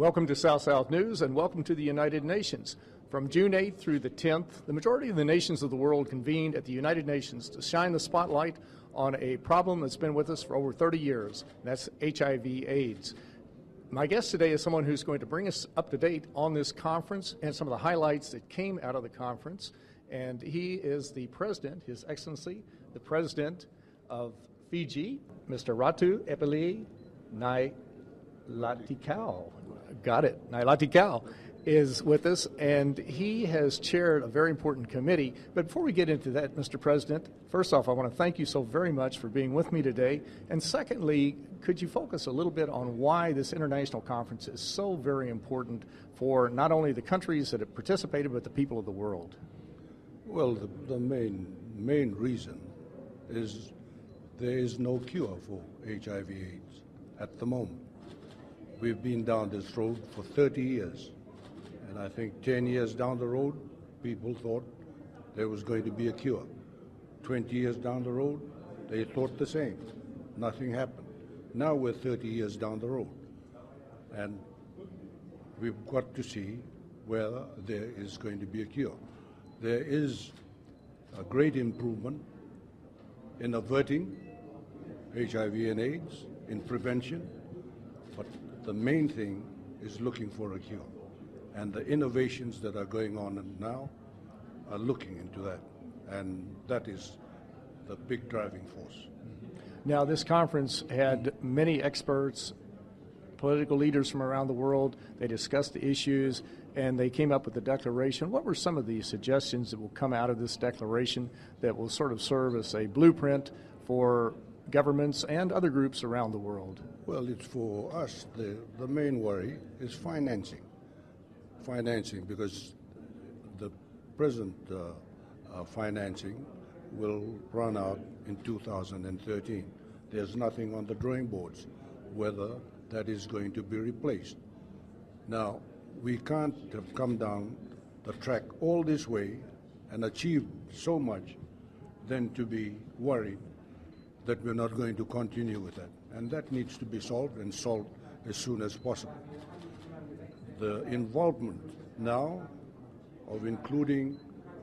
Welcome to South-South News and welcome to the United Nations. From June 8th through the 10th, the majority of the nations of the world convened at the United Nations to shine the spotlight on a problem that's been with us for over 30 years, and that's HIV/AIDS. My guest today is someone who's going to bring us up to date on this conference and some of the highlights that came out of the conference, and he is the President, His Excellency, the President of Fiji, Mr. RATU, EPELI, NAILATIKAU. Got it. NAILATIKAU is with us, and he has chaired a very important committee. But before we get into that, Mr. President, first off, I want to thank you so very much for being with me today. And secondly, could you focus a little bit on why this international conference is so very important for not only the countries that have participated, but the people of the world? Well, the main reason is there is no cure for HIV/AIDS at the moment. We've been down this road for 30 years. And I think 10 years down the road, people thought there was going to be a cure. 20 years down the road, they thought the same. Nothing happened. Now we're 30 years down the road. And we've got to see whether there is going to be a cure. There is a great improvement in averting HIV and AIDS, in prevention, but the main thing is looking for a cure. And the innovations that are going on now are looking into that. And that is the big driving force. Now, this conference had many experts, political leaders from around the world. They discussed the issues, and they came up with a declaration. What were some of the suggestions that will come out of this declaration that will sort of serve as a blueprint for governments and other groups around the world? Well, it's for us, the main worry is financing. Financing, because the present financing will run out in 2013. There's nothing on the drawing boards whether that is going to be replaced. Now, we can't have come down the track all this way and achieved so much then to be worried that we're not going to continue with that. And that needs to be solved, and solved as soon as possible. The involvement now of including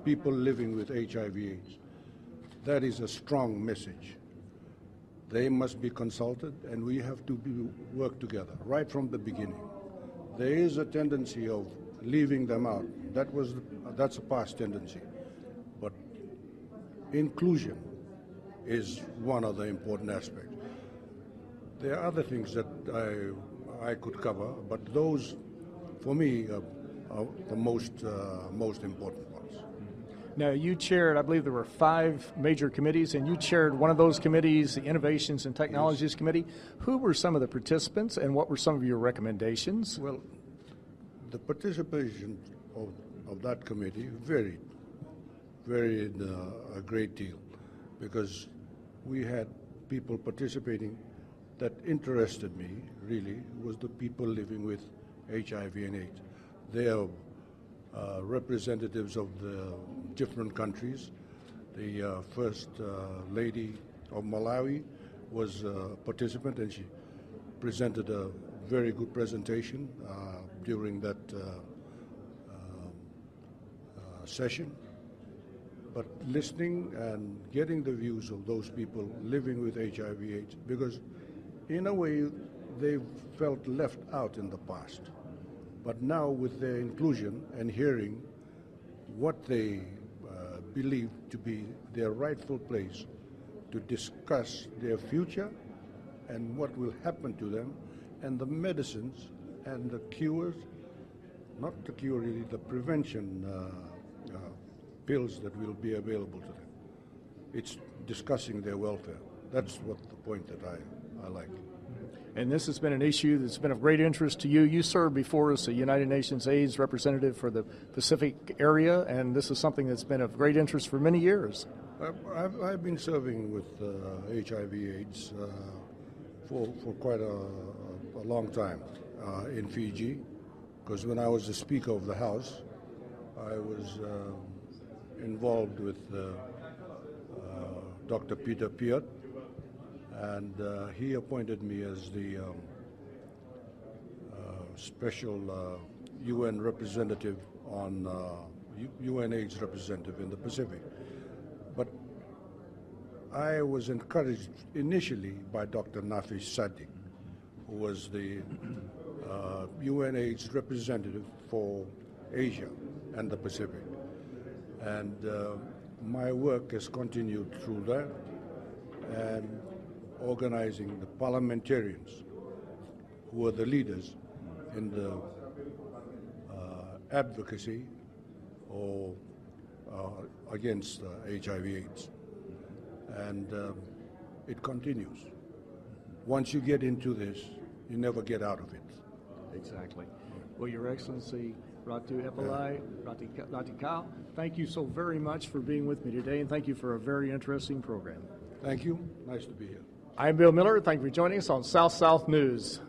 people living with HIV/AIDS, that is a strong message. They must be consulted, and we have to work together right from the beginning. There is a tendency of leaving them out. That's a past tendency. But inclusion is one of the important aspects. There are other things that I could cover, but those, for me, are the most important ones. Now, you chaired, I believe there were 5 major committees, and you chaired one of those committees, the Innovations and Technologies Committee. Who were some of the participants, and what were some of your recommendations? Well, the participation of that committee varied a great deal, because we had people participating that interested me, really, was the people living with HIV and AIDS. They are representatives of the different countries. The first lady of Malawi was a participant, and she presented a very good presentation during that session. But listening and getting the views of those people living with HIV/AIDS, because in a way they felt left out in the past. But now with their inclusion and hearing what they believe to be their rightful place to discuss their future and what will happen to them, and the medicines and the cures, not the cure really, the prevention pills that will be available to them. It's discussing their welfare. That's what the point that I like. And this has been an issue that's been of great interest to you. You served before as a United Nations AIDS representative for the Pacific area, and this is something that's been of great interest for many years. I've been serving with HIV/AIDS for quite a long time in Fiji, because when I was the Speaker of the House, I was involved with Dr. Peter Piot, and he appointed me as the special UN representative on UN AIDS representative in the Pacific. But I was encouraged initially by Dr. Nafi Sadiq, who was the UN AIDS representative for Asia and the Pacific. And my work has continued through that and organizing the parliamentarians who are the leaders in the advocacy or against HIV/AIDS. And it continues. Once you get into this, you never get out of it. Exactly. Well, Your Excellency, RATU EPELI, NAILATIKAU, thank you so very much for being with me today, and thank you for a very interesting program. Thank you. Nice to be here. I'm Bill Miller. Thank you for joining us on South-South News.